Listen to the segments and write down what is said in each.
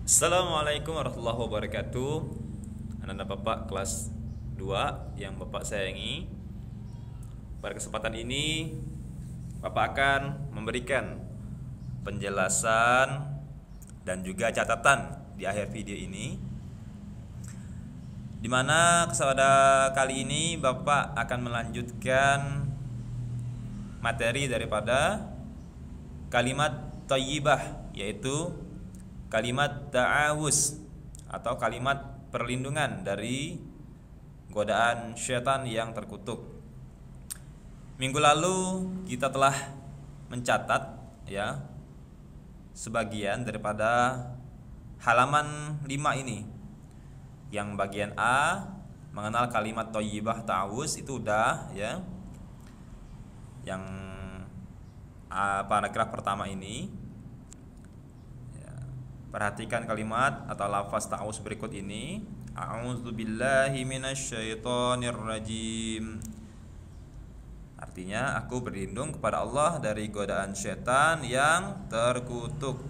Assalamualaikum warahmatullahi wabarakatuh. Anak-anak Bapak kelas 2 yang Bapak sayangi, pada kesempatan ini Bapak akan memberikan penjelasan dan juga catatan di akhir video ini, di mana pada kali ini Bapak akan melanjutkan materi daripada kalimat thayyibah, yaitu kalimat ta'awuz atau kalimat perlindungan dari godaan syaitan yang terkutuk. Minggu lalu kita telah mencatat sebagian daripada halaman 5 ini. Yang bagian A mengenal kalimat thayyibah ta'awuz itu udah ya. Yang paragraf pertama ini, perhatikan kalimat atau lafaz ta'awuz berikut ini. A'udzubillahi minasyaitonirrajim. Artinya, aku berlindung kepada Allah dari godaan syaitan yang terkutuk.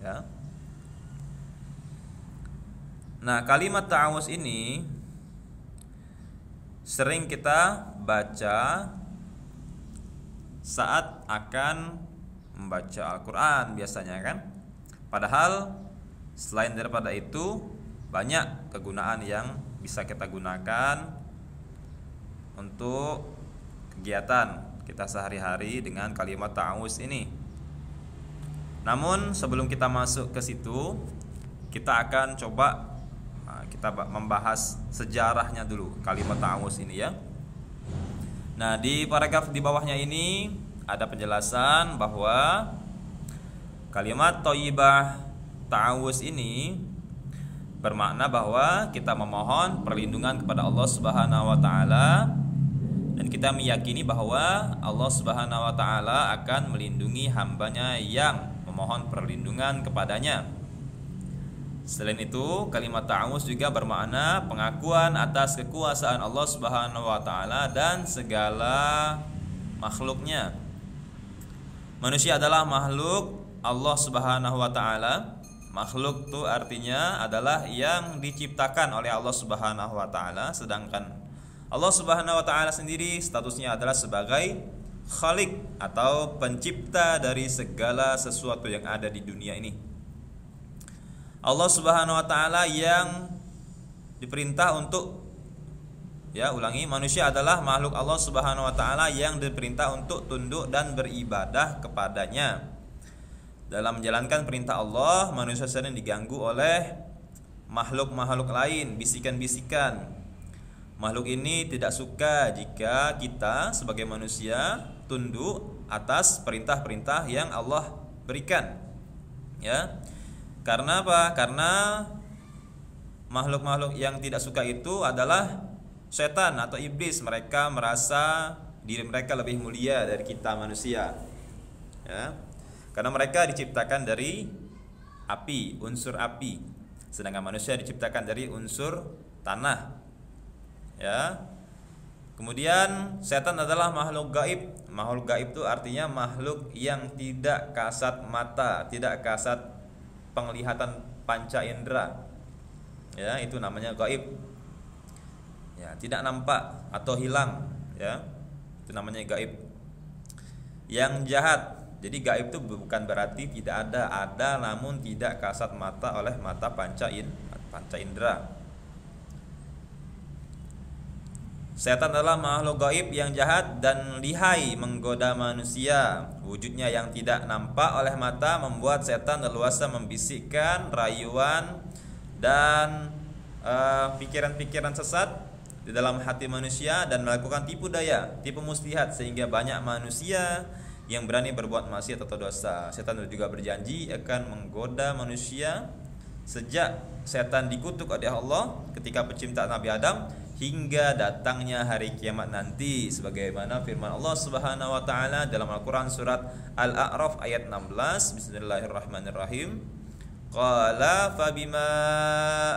Ya. Nah, kalimat ta'awuz ini sering kita baca saat akan membaca Al-Quran biasanya kan. Padahal selain daripada itu banyak kegunaan yang bisa kita gunakan untuk kegiatan kita sehari-hari dengan kalimat ta'awuz ini. Namun sebelum kita masuk ke situ, kita akan coba kita membahas sejarahnya dulu kalimat ta'awuz ini ya. Nah, di paragraf di bawahnya ini ada penjelasan bahwa kalimat thayyibah ta'awuz ini bermakna bahwa kita memohon perlindungan kepada Allah Subhanahu wa taala, dan kita meyakini bahwa Allah Subhanahu wa taala akan melindungi hambanya yang memohon perlindungan kepadanya. Selain itu, kalimat ta'awuz juga bermakna pengakuan atas kekuasaan Allah Subhanahu wa taala dan segala makhluknya. Manusia adalah makhluk Allah Subhanahu wa taala. Makhluk itu artinya adalah yang diciptakan oleh Allah Subhanahu wa taala, sedangkan Allah Subhanahu wa taala sendiri statusnya adalah sebagai Khalik atau pencipta dari segala sesuatu yang ada di dunia ini. Allah Subhanahu wa taala yang diperintah untuk manusia adalah makhluk Allah Subhanahu wa taala yang diperintah untuk tunduk dan beribadah kepadanya. Dalam menjalankan perintah Allah, manusia sering diganggu oleh makhluk-makhluk lain, bisikan-bisikan. Makhluk ini tidak suka jika kita sebagai manusia tunduk atas perintah-perintah yang Allah berikan. Ya. Karena apa? Karena makhluk-makhluk yang tidak suka itu adalah setan atau iblis. Mereka merasa diri mereka lebih mulia dari kita manusia. Ya. Karena mereka diciptakan dari api, unsur api, sedangkan manusia diciptakan dari unsur tanah. Ya. Kemudian setan adalah makhluk gaib. Makhluk gaib itu artinya makhluk yang tidak kasat mata, tidak kasat penglihatan panca indera. Ya, itu namanya gaib. Ya, tidak nampak atau hilang, ya. Itu namanya gaib. Yang jahat. Jadi gaib itu bukan berarti tidak ada namun tidak kasat mata oleh mata panca indera. Setan adalah makhluk gaib yang jahat dan lihai menggoda manusia. Wujudnya yang tidak nampak oleh mata membuat setan leluasa membisikkan rayuan dan pikiran-pikiran sesat di dalam hati manusia dan melakukan tipu daya, tipu muslihat, sehingga banyak manusia yang berani berbuat maksiat atau dosa. Setan juga berjanji akan menggoda manusia sejak setan dikutuk oleh Allah ketika penciptaan Nabi Adam hingga datangnya hari kiamat nanti, sebagaimana firman Allah Subhanahu wa taala dalam Al-Qur'an surat Al-A'raf ayat 16. Bismillahirrahmanirrahim. Qala fabima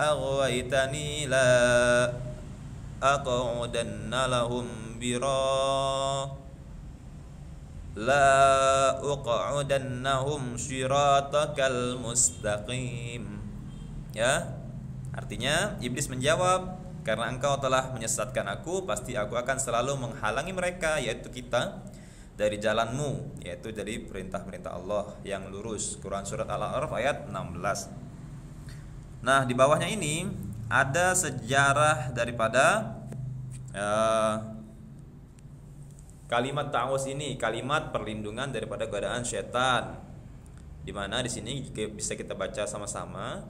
aghwaytani la aqudanna lahum la uq'udannahum syiratakal mustaqim. Ya. Artinya iblis menjawab, karena engkau telah menyesatkan aku, pasti aku akan selalu menghalangi mereka, yaitu kita, dari jalanmu, yaitu dari perintah-perintah Allah yang lurus. Quran surat Al-A'raf ayat 16. Nah, di bawahnya ini ada sejarah daripada kalimat ta'awuz ini, kalimat perlindungan daripada godaan syaitan. Di mana di sini bisa kita baca sama-sama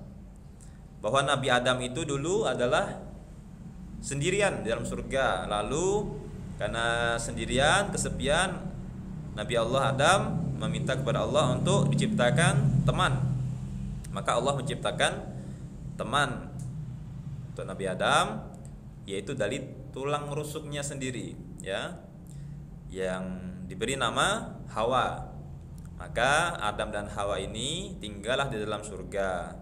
bahwa Nabi Adam itu dulu adalah sendirian di dalam surga. Lalu karena sendirian, kesepian, Nabi Allah Adam meminta kepada Allah untuk diciptakan teman. Maka Allah menciptakan teman untuk Nabi Adam, yaitu dari tulang rusuknya sendiri, ya, yang diberi nama Hawa. Maka Adam dan Hawa ini tinggallah di dalam surga.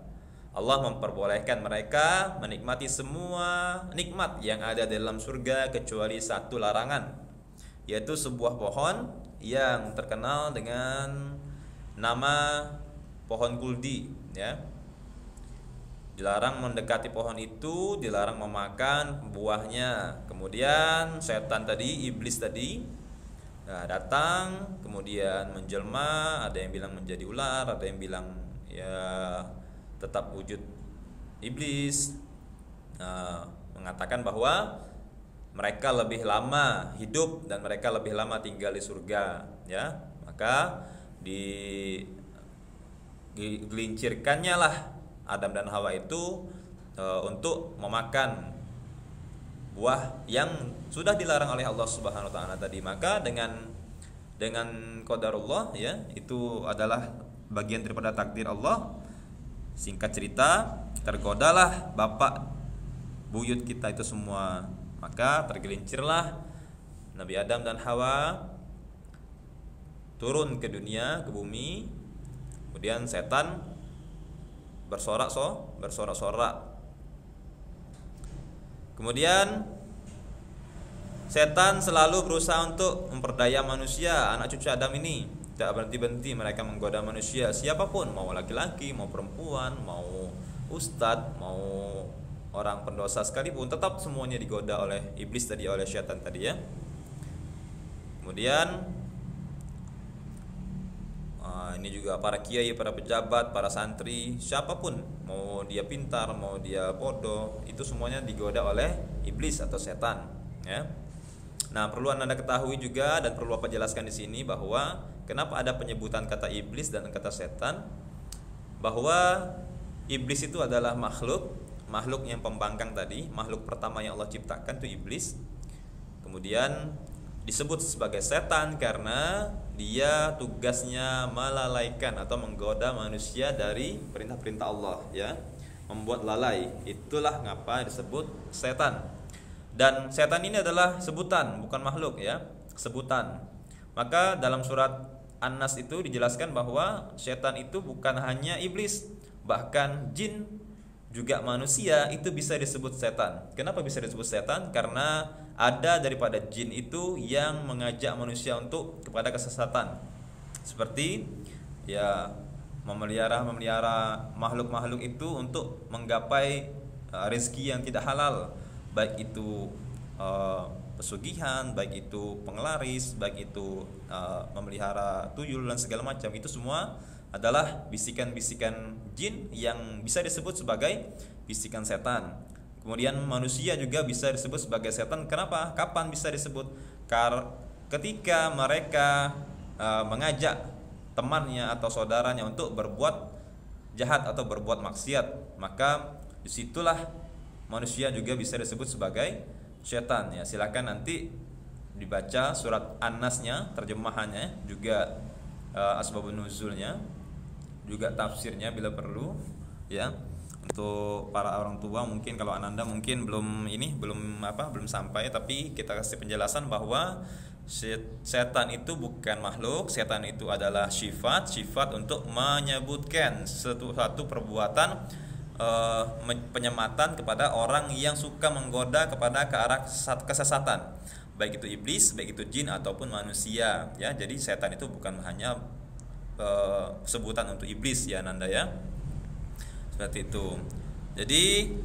Allah memperbolehkan mereka menikmati semua nikmat yang ada di dalam surga kecuali satu larangan, yaitu sebuah pohon yang terkenal dengan nama pohon kuldi, ya. Dilarang mendekati pohon itu, dilarang memakan buahnya. Kemudian setan tadi, iblis tadi, datang, kemudian menjelma. Ada yang bilang menjadi ular, ada yang bilang ya tetap wujud iblis. Mengatakan bahwa mereka lebih lama hidup dan mereka lebih lama tinggal di surga, ya. Maka digelincirkannya lah Adam dan Hawa itu untuk memakan buah yang sudah dilarang oleh Allah Subhanahu wa taala tadi. Maka dengan qadarullah, ya, itu adalah bagian daripada takdir Allah. Singkat cerita, tergodalah bapak buyut kita itu semua. Maka tergelincirlah Nabi Adam dan Hawa turun ke dunia, ke bumi. Kemudian setan bersorak-sorak. Kemudian setan selalu berusaha untuk memperdaya manusia, anak cucu Adam ini. Tidak berhenti-berhenti mereka menggoda manusia, siapapun, mau laki-laki, mau perempuan, mau ustadz, mau orang pendosa sekalipun, tetap semuanya digoda oleh iblis tadi, oleh syaitan tadi, ya. Kemudian ini juga para kiai, para pejabat, para santri, siapapun, mau dia pintar, mau dia bodoh, itu semuanya digoda oleh iblis atau setan, ya. Nah, perlu Anda ketahui juga dan perlu apa jelaskan di sini bahwa kenapa ada penyebutan kata iblis dan kata setan, bahwa iblis itu adalah makhluk yang pembangkang tadi, makhluk pertama yang Allah ciptakan itu iblis. Kemudian disebut sebagai setan karena dia tugasnya melalaikan atau menggoda manusia dari perintah-perintah Allah, ya, membuat lalai. Itulah ngapa disebut setan. Dan setan ini adalah sebutan, bukan makhluk, ya, sebutan. Maka dalam surat An-Nas itu dijelaskan bahwa setan itu bukan hanya iblis, bahkan jin juga manusia itu bisa disebut setan. Kenapa bisa disebut setan? Karena ada daripada jin itu yang mengajak manusia untuk kepada kesesatan. Seperti ya memelihara makhluk-makhluk itu untuk menggapai rezeki yang tidak halal, baik itu pesugihan, baik itu penglaris, baik itu memelihara tuyul dan segala macam. Itu semua adalah bisikan-bisikan jin yang bisa disebut sebagai bisikan setan. Kemudian manusia juga bisa disebut sebagai setan. Kenapa? Kapan bisa disebut? Ketika mereka mengajak temannya atau saudaranya untuk berbuat jahat atau berbuat maksiat, maka disitulah manusia juga bisa disebut sebagai setan, ya. Silakan nanti dibaca surat An-Nasnya, terjemahannya, juga asbabun nuzulnya, juga tafsirnya bila perlu, ya. Untuk para orang tua mungkin kalau Ananda mungkin belum sampai, tapi kita kasih penjelasan bahwa setan itu bukan makhluk, setan itu adalah sifat untuk menyebutkan suatu perbuatan penyematan kepada orang yang suka menggoda kepada ke arah kesesatan, baik itu iblis, baik itu jin ataupun manusia, ya. Jadi setan itu bukan hanya sebutan untuk iblis, ya Nanda, ya. Seperti itu. Jadi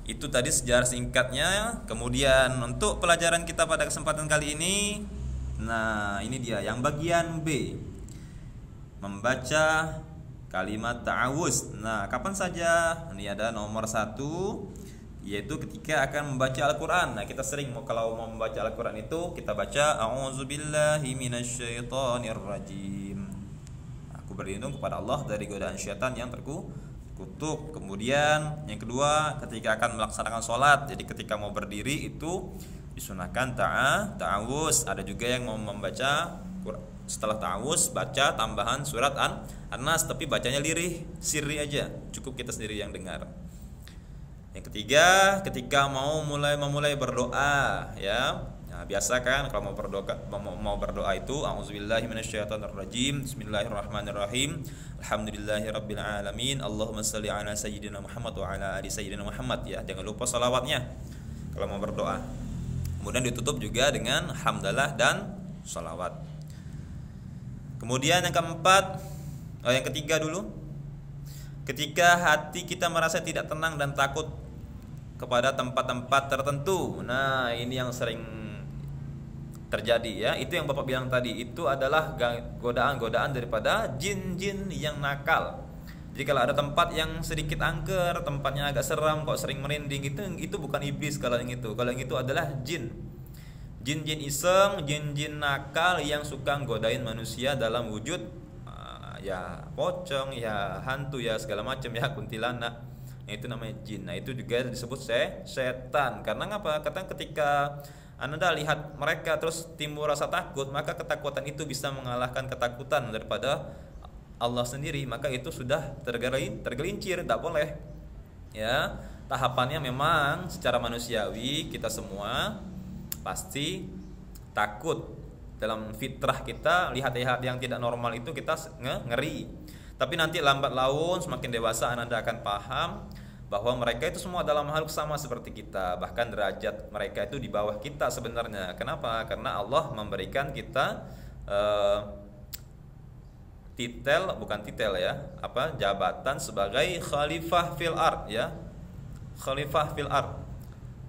itu tadi sejarah singkatnya. Kemudian untuk pelajaran kita pada kesempatan kali ini, nah ini dia yang bagian B, membaca kalimat ta'awuz. Nah, kapan saja? Ini ada nomor 1, yaitu ketika akan membaca Al-Quran. Nah, kita sering kalau mau membaca Al-Quran itu kita baca a'udzubillahi minasyaitonirrajim. Aku berlindung kepada Allah dari godaan syaitan yang terkutuk. Kemudian yang kedua, ketika akan melaksanakan sholat, jadi ketika mau berdiri itu disunahkan ta'awuz. Ada juga yang mau membaca setelah ta'awuz baca tambahan surat An-Nas, tapi bacanya lirih, sirri aja, cukup kita sendiri yang dengar. Yang ketiga, ketika memulai berdoa, ya. Nah, biasa kan kalau mau berdoa itu a'udzubillahi minasyaitonirrajim, bismillahirrahmanirrahim, alhamdulillahirabbil alamin, Allahumma shalli ala sayyidina Muhammad wa ala ali sayyidina Muhammad, ya. Jangan lupa shalawatnya kalau mau berdoa. Kemudian ditutup juga dengan hamdalah dan shalawat. Kemudian yang ketiga dulu. Ketika hati kita merasa tidak tenang dan takut kepada tempat-tempat tertentu. Nah, ini yang sering terjadi, ya. Itu yang Bapak bilang tadi, itu adalah godaan-godaan daripada jin-jin yang nakal. Jadi kalau ada tempat yang sedikit angker, tempatnya agak seram, kok sering merinding, itu bukan iblis kalau yang itu. Kalau yang itu adalah jin. Jin-jin iseng, jin-jin nakal yang suka godain manusia dalam wujud ya pocong, ya hantu, ya segala macam, ya kuntilanak. Itu namanya jin. Nah, itu juga disebut setan. Karena ngapa? Karena ketika Anda lihat mereka terus timbul rasa takut, maka ketakutan itu bisa mengalahkan ketakutan daripada Allah sendiri. Maka itu sudah tergelincir, tidak boleh. Ya, tahapannya memang secara manusiawi kita semua pasti takut. Dalam fitrah kita lihat-lihat yang tidak normal itu kita ngeri. Tapi nanti lambat laun semakin dewasa Anda akan paham bahwa mereka itu semua dalam makhluk sama seperti kita. Bahkan derajat mereka itu di bawah kita sebenarnya. Kenapa? Karena Allah memberikan kita jabatan sebagai khalifah fil ard, ya. Khalifah fil ard,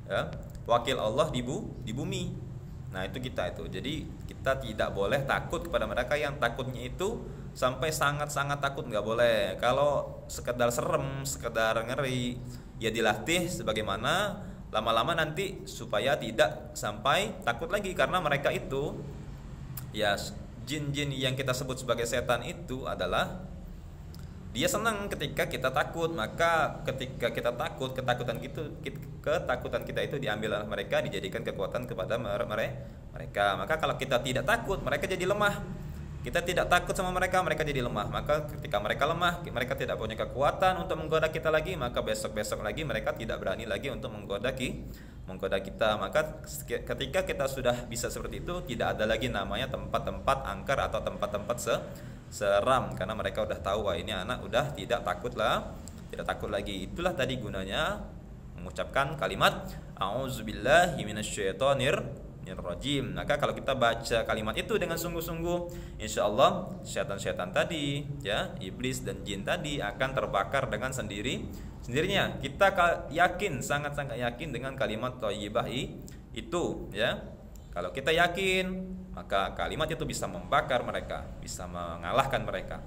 ya. Wakil Allah di bumi. Nah, itu kita itu. Jadi kita tidak boleh takut kepada mereka. Yang takutnya itu sampai sangat-sangat takut, nggak boleh. Kalau sekedar serem, sekedar ngeri, ya dilatih sebagaimana lama-lama nanti supaya tidak sampai takut lagi. Karena mereka itu, ya, jin-jin yang kita sebut sebagai setan itu adalah dia senang ketika kita takut. Maka ketika kita takut, ketakutan kita itu diambil oleh mereka, dijadikan kekuatan kepada mereka. Maka kalau kita tidak takut, mereka jadi lemah. Kita tidak takut sama mereka, mereka jadi lemah. Maka ketika mereka lemah, mereka tidak punya kekuatan untuk menggoda kita lagi, maka besok-besok lagi mereka tidak berani lagi untuk menggoda kita. Maka ketika kita sudah bisa seperti itu, tidak ada lagi namanya tempat-tempat angker atau tempat-tempat seram, karena mereka udah tahu, wah ini anak udah tidak takut lagi. Itulah tadi gunanya mengucapkan kalimat a'udzubillahi minasyaitonirrajim. Maka kalau kita baca kalimat itu dengan sungguh-sungguh, insyaallah syaitan-syaitan tadi, ya, iblis dan jin tadi akan terbakar dengan sendirinya. Kita yakin, sangat-sangat yakin dengan kalimat thayyibah itu, ya. Kalau kita yakin, maka kalimat itu bisa membakar mereka, bisa mengalahkan mereka.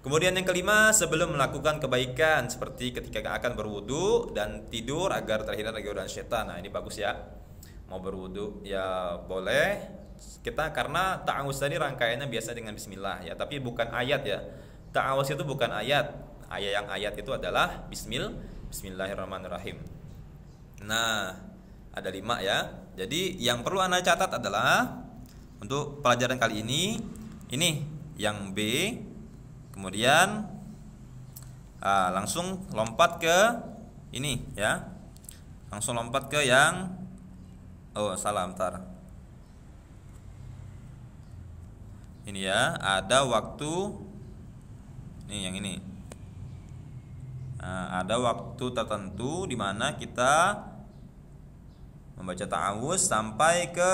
Kemudian yang kelima, sebelum melakukan kebaikan, seperti ketika akan berwudu dan tidur agar terhindar dari godaan syaitan. Nah, ini bagus, ya. Mau berwudu ya boleh. Kita karena ta'awuz tadi rangkaiannya biasa dengan bismillah, ya, tapi bukan ayat, ya. Ta'awuz itu bukan ayat. Ayat itu adalah bismillahirrahmanirrahim. Nah, ada 5, ya. Jadi yang perlu Anda catat adalah untuk pelajaran kali ini yang B. Kemudian langsung lompat ke ini, ya. Langsung lompat ke yang bentar. Ini, ya, ada waktu yang ini. Ada waktu tertentu di mana kita membaca ta'awuz sampai ke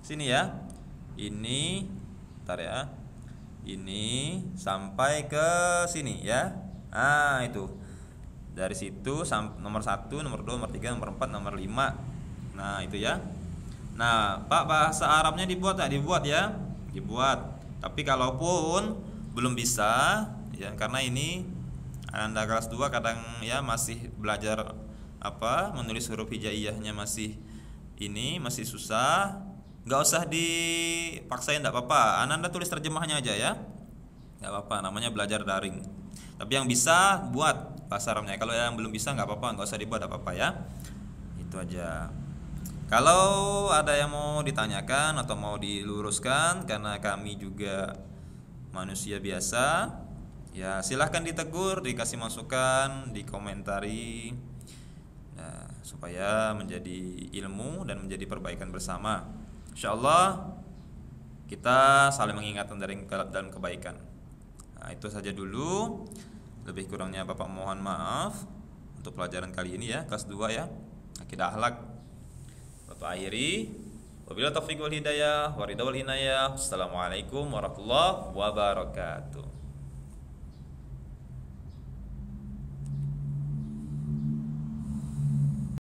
sini, ya. Ini, bentar, ya. Ini sampai ke sini, ya. Itu. Dari situ nomor 1, nomor 2, nomor 3, nomor 4, nomor 5. Nah, itu ya. Nah, Pak, bahasa Arabnya dibuat ya? Dibuat ya? Dibuat. Tapi kalaupun belum bisa ya, karena ini Anda kelas 2 kadang ya masih belajar menulis huruf hijaiyahnya masih susah, nggak usah dipaksain, nggak apa-apa. Anda tulis terjemahnya aja ya, nggak apa-apa. Namanya belajar daring. Tapi yang bisa buat bahasa Arabnya. Kalau yang belum bisa nggak apa-apa, nggak usah dibuat, nggak apa-apa ya. Itu aja. Kalau ada yang mau ditanyakan atau mau diluruskan, karena kami juga manusia biasa, ya silahkan ditegur, dikasih masukan, dikomentari, ya, supaya menjadi ilmu dan menjadi perbaikan bersama. Insyaallah kita saling mengingatkan dalam kebaikan. Nah, itu saja dulu. Lebih kurangnya Bapak mohon maaf untuk pelajaran kali ini ya, kelas 2 ya, akidah akhlak. Bapak akhiri, wabillahi taufiq wal hidayah, waridha wal inayah. Assalamualaikum warahmatullahi wabarakatuh.